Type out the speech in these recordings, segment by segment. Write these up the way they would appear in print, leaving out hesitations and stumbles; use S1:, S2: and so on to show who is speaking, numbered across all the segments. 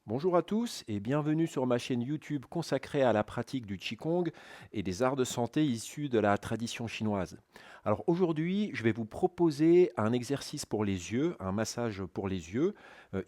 S1: Bonjour à tous et bienvenue sur ma chaîne YouTube consacrée à la pratique du Qigong et des arts de santé issus de la tradition chinoise. Alors aujourd'hui, je vais vous proposer un exercice pour les yeux, un massage pour les yeux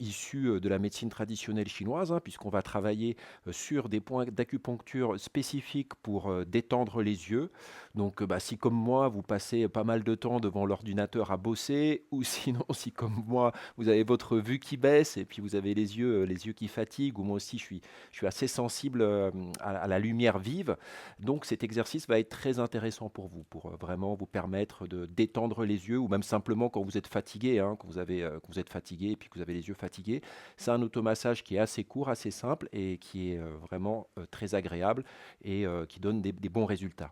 S1: issu de la médecine traditionnelle chinoise, puisqu'on va travailler sur des points d'acupuncture spécifiques pour détendre les yeux. Donc si comme moi, vous passez pas mal de temps devant l'ordinateur à bosser, ou sinon si comme moi, vous avez votre vue qui baisse et puis vous avez les yeux qui fatiguent, ou moi aussi je suis assez sensible à la lumière vive. Donc cet exercice va être très intéressant pour vraiment vous permettre de détendre les yeux, ou même simplement quand vous êtes fatigué, quand vous êtes fatigué et puis que vous avez les yeux fatigués. C'est un automassage qui est assez court, assez simple et qui est vraiment très agréable et qui donne des bons résultats.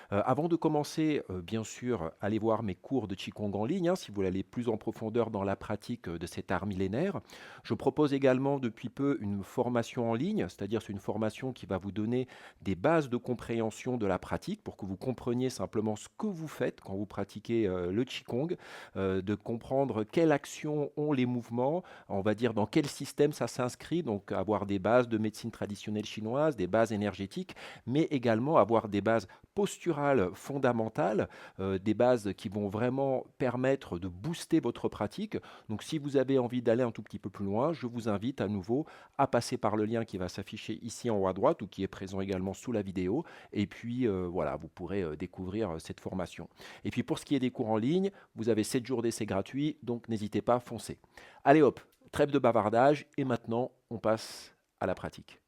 S1: Avant de commencer, bien sûr, allez voir mes cours de Qigong en ligne, si vous voulez aller plus en profondeur dans la pratique de cet art millénaire. Je propose également depuis peu une formation en ligne, c'est-à-dire c'est une formation qui va vous donner des bases de compréhension de la pratique pour que vous compreniez simplement ce que vous faites quand vous pratiquez le Qigong, de comprendre quelle action ont les mouvements, on va dire dans quel système ça s'inscrit, donc avoir des bases de médecine traditionnelle chinoise, des bases énergétiques, mais également avoir des bases posturales fondamentales, des bases qui vont vraiment permettre de booster votre pratique. Donc si vous avez envie d'aller un tout petit peu plus loin, je vous invite à nouveau à passer par le lien qui va s'afficher ici en haut à droite ou qui est présent également sous la vidéo. Et puis voilà, vous pourrez découvrir cette formation. Et puis pour ce qui est des cours en ligne, vous avez 7 jours d'essai gratuits, donc n'hésitez pas à foncer. Allez hop, trêve de bavardage et maintenant on passe à la pratique.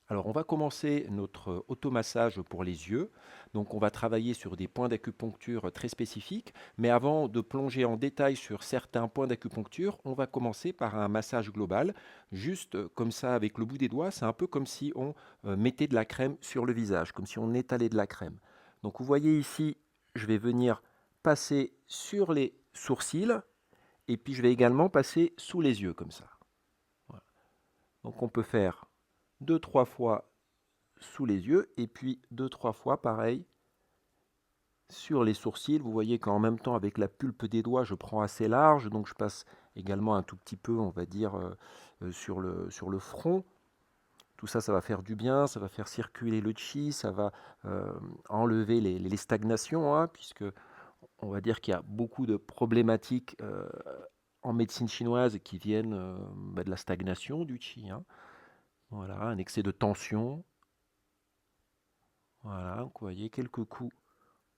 S1: Alors, on va commencer notre automassage pour les yeux. Donc, on va travailler sur des points d'acupuncture très spécifiques. Mais avant de plonger en détail sur certains points d'acupuncture, on va commencer par un massage global. Juste comme ça, avec le bout des doigts, c'est un peu comme si on mettait de la crème sur le visage, comme si on étalait de la crème. Donc, vous voyez ici, je vais venir passer sur les sourcils et puis je vais également passer sous les yeux, comme ça. Voilà. Donc, on peut faire deux, trois fois sous les yeux et puis deux, trois fois pareil sur les sourcils. Vous voyez qu'en même temps avec la pulpe des doigts je prends assez large, donc je passe également un tout petit peu, on va dire, sur le front. Tout ça, ça va faire du bien, ça va faire circuler le chi, ça va enlever les stagnations, puisque on va dire qu'il y a beaucoup de problématiques en médecine chinoise qui viennent de la stagnation du chi. Voilà, un excès de tension. Voilà, donc vous voyez quelques coups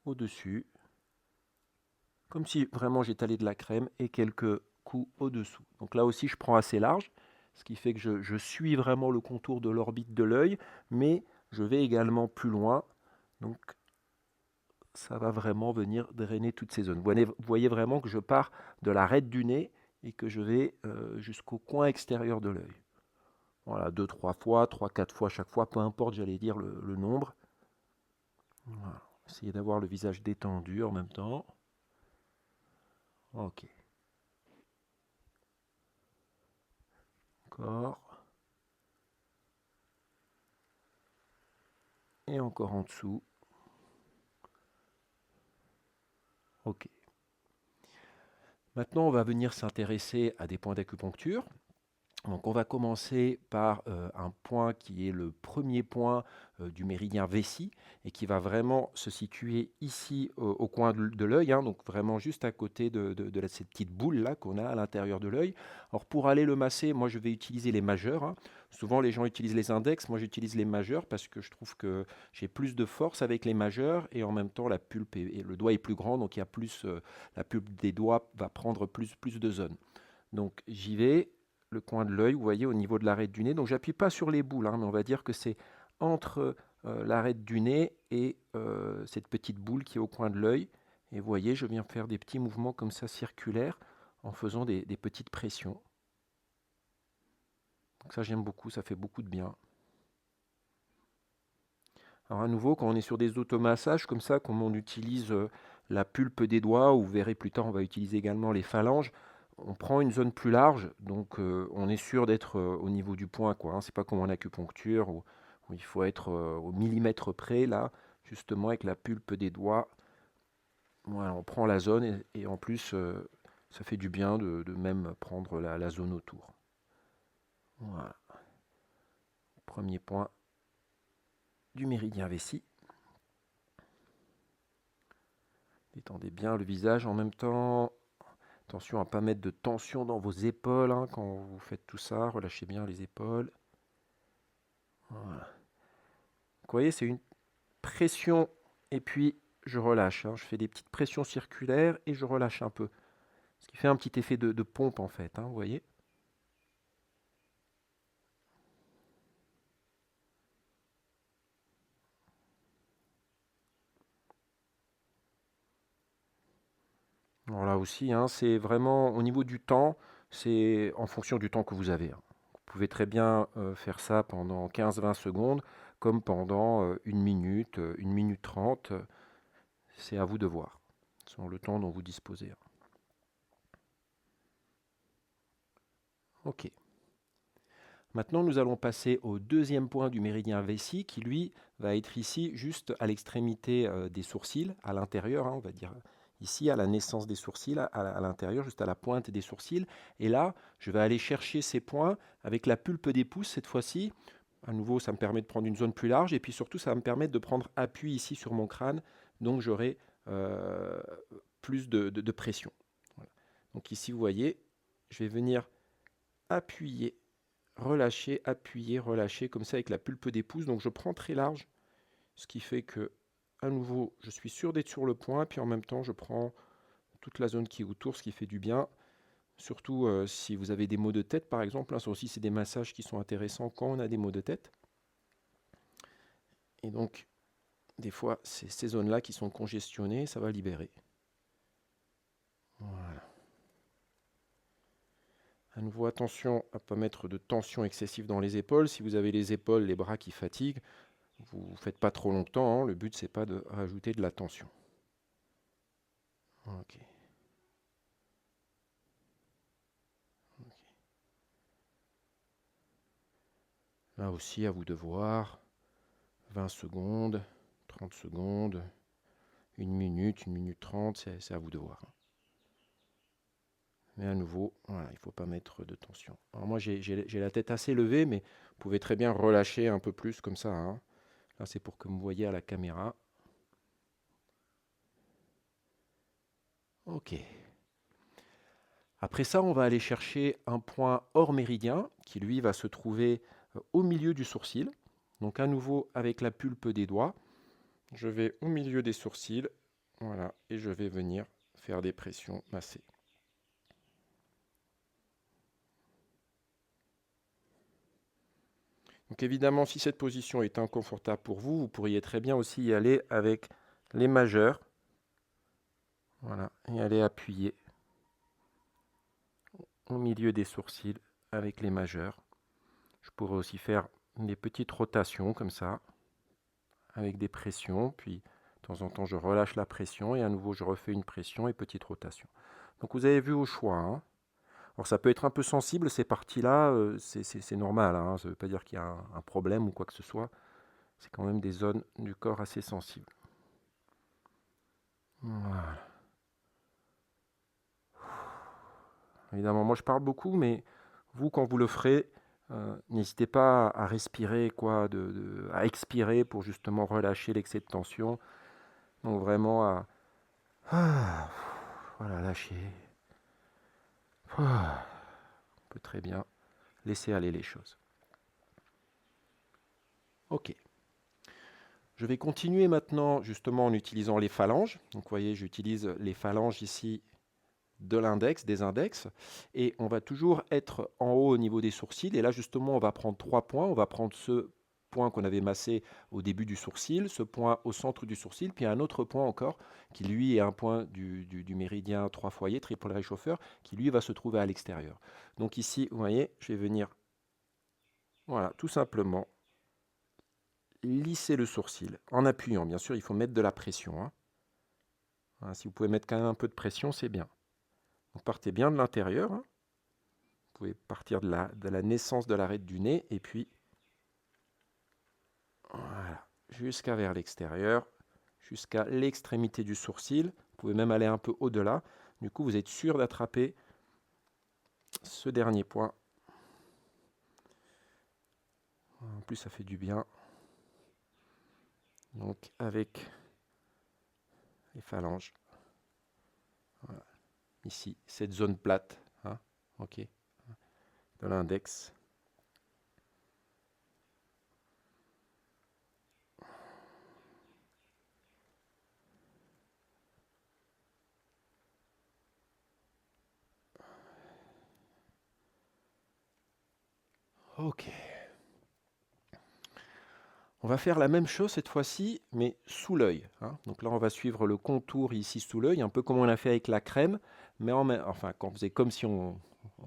S1: au-dessus, comme si vraiment j'étalais de la crème et quelques coups au-dessous. Donc là aussi, je prends assez large, ce qui fait que je suis vraiment le contour de l'orbite de l'œil, mais je vais également plus loin. Donc ça va vraiment venir drainer toutes ces zones. Vous voyez vraiment que je pars de l'arête du nez et que je vais jusqu'au coin extérieur de l'œil. Voilà, deux, trois fois, trois, quatre fois chaque fois, peu importe, j'allais dire le nombre. Voilà. Essayez d'avoir le visage détendu en même temps. Ok. Encore. Et encore en dessous. Ok. Maintenant, on va venir s'intéresser à des points d'acupuncture. Donc, on va commencer par un point qui est le premier point du méridien vessie et qui va vraiment se situer ici au coin de l'œil, donc vraiment juste à côté de cette petite boule là qu'on a à l'intérieur de l'œil. Alors, pour aller le masser, moi je vais utiliser les majeurs. Souvent, les gens utilisent les index, moi j'utilise les majeurs parce que je trouve que j'ai plus de force avec les majeurs et en même temps la pulpe et le doigt est plus grand, donc il y a plus, la pulpe des doigts va prendre plus de zone. Donc j'y vais, le coin de l'œil, vous voyez, au niveau de l'arête du nez. Donc j'appuie pas sur les boules, mais on va dire que c'est entre l'arête du nez et cette petite boule qui est au coin de l'œil. Et vous voyez, je viens faire des petits mouvements comme ça circulaires en faisant des petites pressions. Donc ça, j'aime beaucoup, ça fait beaucoup de bien. Alors à nouveau, quand on est sur des automassages comme ça, comme on utilise la pulpe des doigts, ou vous verrez plus tard, on va utiliser également les phalanges, on prend une zone plus large, donc on est sûr d'être au niveau du point, quoi, hein. C'est pas comme en acupuncture où il faut être au millimètre près, là, justement avec la pulpe des doigts. Voilà, on prend la zone et en plus, ça fait du bien de même prendre la zone autour. Voilà, premier point du méridien vessie. Détendez bien le visage en même temps. Attention à ne pas mettre de tension dans vos épaules hein, quand vous faites tout ça. Relâchez bien les épaules. Voilà. Vous voyez, c'est une pression et puis je relâche, hein. Je fais des petites pressions circulaires et je relâche un peu. Ce qui fait un petit effet de pompe en fait, hein, vous voyez. Alors là aussi, hein, c'est vraiment au niveau du temps, c'est en fonction du temps que vous avez, hein. Vous pouvez très bien faire ça pendant 15-20 secondes, comme pendant 1 minute 30. C'est à vous de voir, selon le temps dont vous disposez, hein. Ok. Maintenant, nous allons passer au deuxième point du méridien vessie, qui lui va être ici, juste à l'extrémité des sourcils, à l'intérieur, hein, on va dire ici, à la naissance des sourcils, à l'intérieur, juste à la pointe des sourcils. Et là, je vais aller chercher ces points avec la pulpe des pouces cette fois-ci. À nouveau, ça me permet de prendre une zone plus large, et puis surtout, ça va me permettre de prendre appui ici sur mon crâne, donc j'aurai plus de pression. Voilà. Donc ici, vous voyez, je vais venir appuyer, relâcher, appuyer, relâcher, comme ça avec la pulpe des pouces. Donc je prends très large, ce qui fait que, à nouveau, je suis sûr d'être sur le point, puis en même temps, je prends toute la zone qui est autour, ce qui fait du bien. Surtout si vous avez des maux de tête, par exemple. Là, ça aussi, c'est des massages qui sont intéressants quand on a des maux de tête. Et donc, des fois, c'est ces zones-là qui sont congestionnées, ça va libérer. Voilà. À nouveau, attention à ne pas mettre de tension excessive dans les épaules. Si vous avez les épaules, les bras qui fatiguent, vous ne faites pas trop longtemps, hein. Le but, c'est pas de rajouter de la tension. Ok. Ok. Là aussi, à vous de voir. 20 secondes, 30 secondes, 1 minute 30, c'est à vous de voir. Mais à nouveau, voilà, il ne faut pas mettre de tension. Alors moi, j'ai la tête assez levée, mais vous pouvez très bien relâcher un peu plus comme ça, hein. Là, c'est pour que vous me voyez à la caméra. Ok. Après ça, on va aller chercher un point hors méridien qui, lui, va se trouver au milieu du sourcil. Donc à nouveau, avec la pulpe des doigts, je vais au milieu des sourcils, voilà, et je vais venir faire des pressions massées. Donc évidemment, si cette position est inconfortable pour vous, vous pourriez très bien aussi y aller avec les majeurs. Voilà, et aller appuyer au milieu des sourcils avec les majeurs. Je pourrais aussi faire des petites rotations comme ça, avec des pressions, puis de temps en temps je relâche la pression et à nouveau je refais une pression et petite rotation. Donc vous avez vu au choix, hein. Alors ça peut être un peu sensible ces parties-là, c'est normal, hein. Ça ne veut pas dire qu'il y a un problème ou quoi que ce soit. C'est quand même des zones du corps assez sensibles. Voilà. Évidemment, moi je parle beaucoup, mais vous, quand vous le ferez, n'hésitez pas à respirer, quoi, à expirer pour justement relâcher l'excès de tension. Donc vraiment voilà, lâcher. On peut très bien laisser aller les choses. Ok. Je vais continuer maintenant justement en utilisant les phalanges. Donc vous voyez, j'utilise les phalanges ici de l'index, des index, et on va toujours être en haut au niveau des sourcils. Et là justement, on va prendre 3 points. On va prendre ce point qu'on avait massé au début du sourcil, ce point au centre du sourcil, puis un autre point encore qui lui est un point du méridien 3 foyers, triple réchauffeur, qui lui va se trouver à l'extérieur. Donc ici, vous voyez, je vais venir Voilà, tout simplement, lisser le sourcil en appuyant. Bien sûr, il faut mettre de la pression, hein. Voilà, si vous pouvez mettre quand même un peu de pression, c'est bien. Donc partez bien de l'intérieur, hein. Vous pouvez partir de la naissance de l'arête du nez et puis voilà, jusqu'à vers l'extérieur, jusqu'à l'extrémité du sourcil. Vous pouvez même aller un peu au-delà. Du coup, vous êtes sûr d'attraper ce dernier point. En plus, ça fait du bien. Donc, avec les phalanges. Voilà. Ici, cette zone plate, hein, ok, de l'index. Ok. On va faire la même chose cette fois-ci, mais sous l'œil, hein. Donc là, on va suivre le contour ici sous l'œil, un peu comme on l'a fait avec la crème, mais enfin, quand on faisait comme si on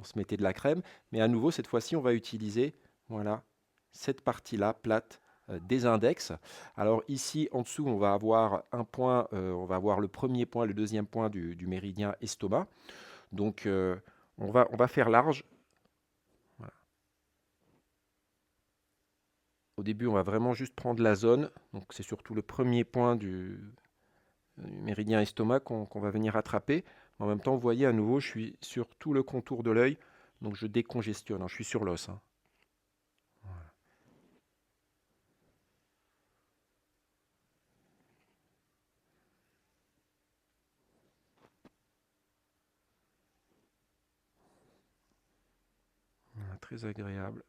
S1: se mettait de la crème, mais à nouveau, cette fois-ci, on va utiliser, voilà, cette partie-là, plate, des index. Alors ici, en dessous, on va avoir un point, on va avoir le premier point, le deuxième point du méridien estomac. Donc, on va faire large. Voilà. Au début, on va vraiment juste prendre la zone. Donc, c'est surtout le premier point du méridien estomac qu'on va venir attraper. En même temps, vous voyez, à nouveau, je suis sur tout le contour de l'œil. Donc, je décongestionne, hein. Je suis sur l'os, hein. Voilà, très agréable.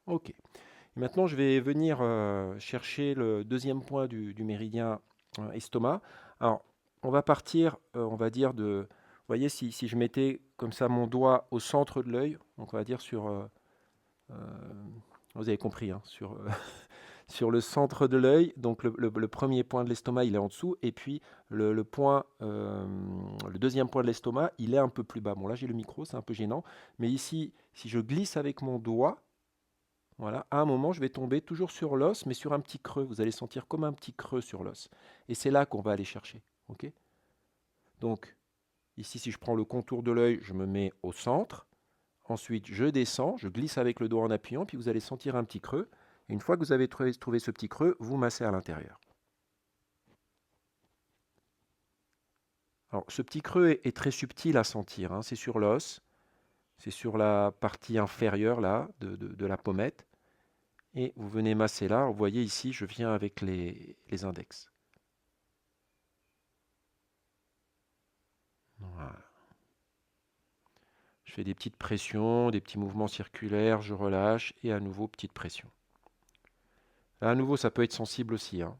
S1: Ok. Et maintenant, je vais venir chercher le deuxième point du méridien estomac. Alors, on va partir, on va dire, vous voyez, si je mettais comme ça mon doigt au centre de l'œil, donc on va dire sur, euh, vous avez compris, hein, sur le centre de l'œil, donc le premier point de l'estomac, il est en dessous, et puis le deuxième point de l'estomac, il est un peu plus bas. Bon, là, j'ai le micro, c'est un peu gênant, mais ici, si je glisse avec mon doigt, voilà, à un moment, je vais tomber toujours sur l'os, mais sur un petit creux. Vous allez sentir comme un petit creux sur l'os. Et c'est là qu'on va aller chercher. Ok. Donc, ici, si je prends le contour de l'œil, je me mets au centre. Ensuite, je descends, je glisse avec le doigt en appuyant, puis vous allez sentir un petit creux. Et une fois que vous avez trouvé ce petit creux, vous massez à l'intérieur. Alors, ce petit creux est très subtil à sentir, hein. C'est sur l'os, c'est sur la partie inférieure là, de la pommette. Et vous venez masser là. Vous voyez ici, je viens avec les index. Voilà. Je fais des petites pressions, des petits mouvements circulaires, je relâche et à nouveau petite pression. Là, à nouveau, ça peut être sensible aussi, hein.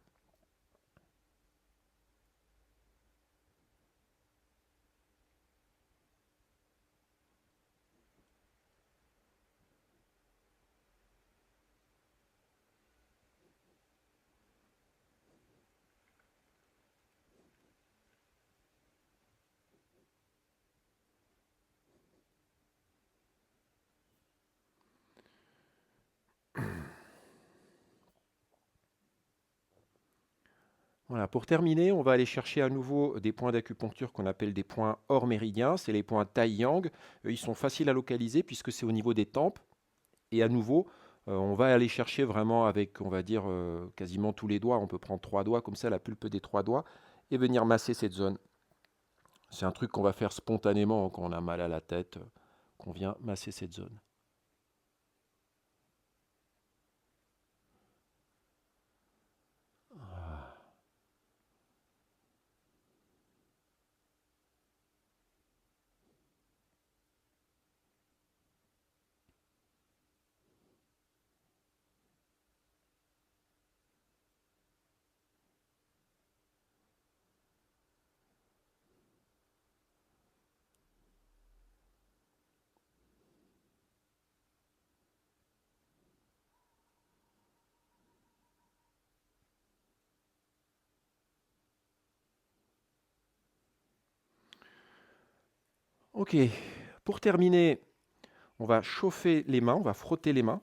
S1: Voilà, pour terminer, on va aller chercher à nouveau des points d'acupuncture qu'on appelle des points hors méridien. C'est les points Tai Yang. Ils sont faciles à localiser puisque c'est au niveau des tempes. Et à nouveau, on va aller chercher vraiment avec, on va dire, quasiment tous les doigts. On peut prendre 3 doigts, comme ça, la pulpe des 3 doigts, et venir masser cette zone. C'est un truc qu'on va faire spontanément quand on a mal à la tête, qu'on vient masser cette zone. Ok, pour terminer, on va chauffer les mains, on va frotter les mains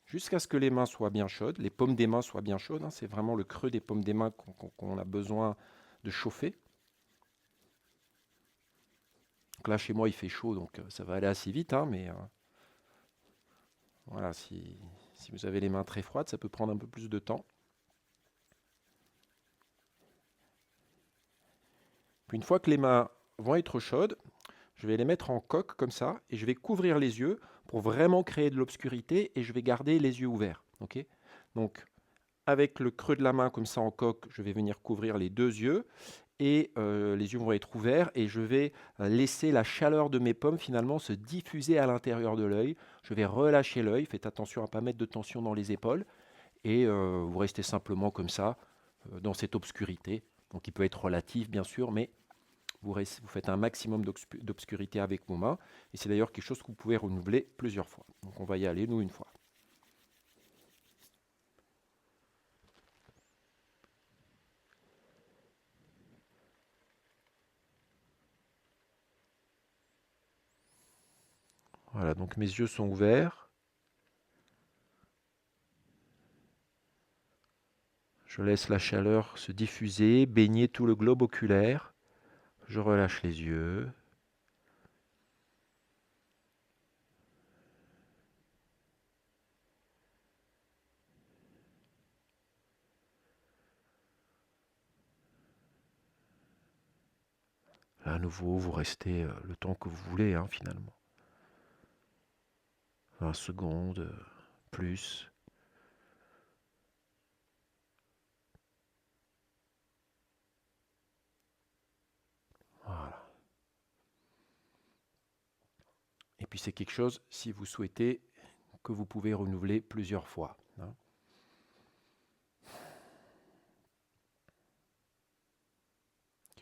S1: jusqu'à ce que les mains soient bien chaudes, les paumes des mains soient bien chaudes, hein. C'est vraiment le creux des paumes des mains qu'on a besoin de chauffer. Donc là, chez moi, il fait chaud, donc ça va aller assez vite, hein, mais voilà, si vous avez les mains très froides, ça peut prendre un peu plus de temps. Puis une fois que les mains vont être chaudes, je vais les mettre en coque comme ça et je vais couvrir les yeux pour vraiment créer de l'obscurité et je vais garder les yeux ouverts. Ok. Donc avec le creux de la main comme ça en coque, je vais venir couvrir les deux yeux et les yeux vont être ouverts et je vais laisser la chaleur de mes pommes finalement se diffuser à l'intérieur de l'œil. Je vais relâcher l'œil, faites attention à ne pas mettre de tension dans les épaules et vous restez simplement comme ça dans cette obscurité. Donc il peut être relatif bien sûr, mais vous faites un maximum d'obscurité avec vos mains. Et c'est d'ailleurs quelque chose que vous pouvez renouveler plusieurs fois. Donc on va y aller, nous, une fois. Voilà, donc mes yeux sont ouverts. Je laisse la chaleur se diffuser, baigner tout le globe oculaire. Je relâche les yeux. Là, à nouveau, vous restez le temps que vous voulez, hein, finalement. 20 secondes, plus. Voilà. Et puis c'est quelque chose, si vous souhaitez, que vous pouvez renouveler plusieurs fois, hein.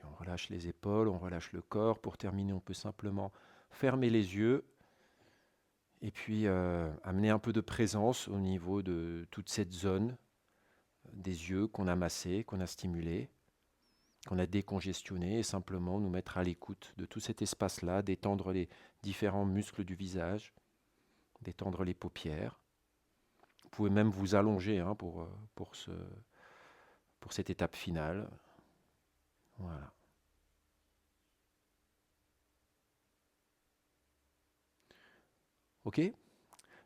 S1: On relâche les épaules, on relâche le corps. Pour terminer, on peut simplement fermer les yeux et puis amener un peu de présence au niveau de toute cette zone des yeux qu'on a massé, qu'on a stimulé, qu'on a décongestionné et simplement nous mettre à l'écoute de tout cet espace-là, détendre les différents muscles du visage, détendre les paupières. Vous pouvez même vous allonger, hein, pour cette étape finale. Voilà. Ok.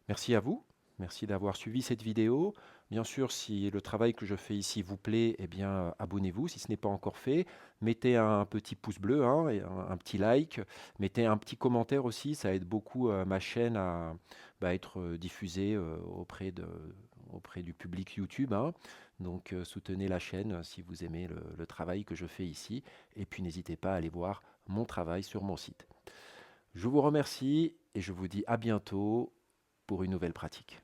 S1: Merci à vous. Merci d'avoir suivi cette vidéo. Bien sûr, si le travail que je fais ici vous plaît, eh bien, abonnez-vous si ce n'est pas encore fait. Mettez un petit pouce bleu, hein, et un petit like. Mettez un petit commentaire aussi. Ça aide beaucoup ma chaîne à être diffusée auprès du public YouTube, hein. Donc, soutenez la chaîne si vous aimez le travail que je fais ici. Et puis, n'hésitez pas à aller voir mon travail sur mon site. Je vous remercie et je vous dis à bientôt pour une nouvelle pratique.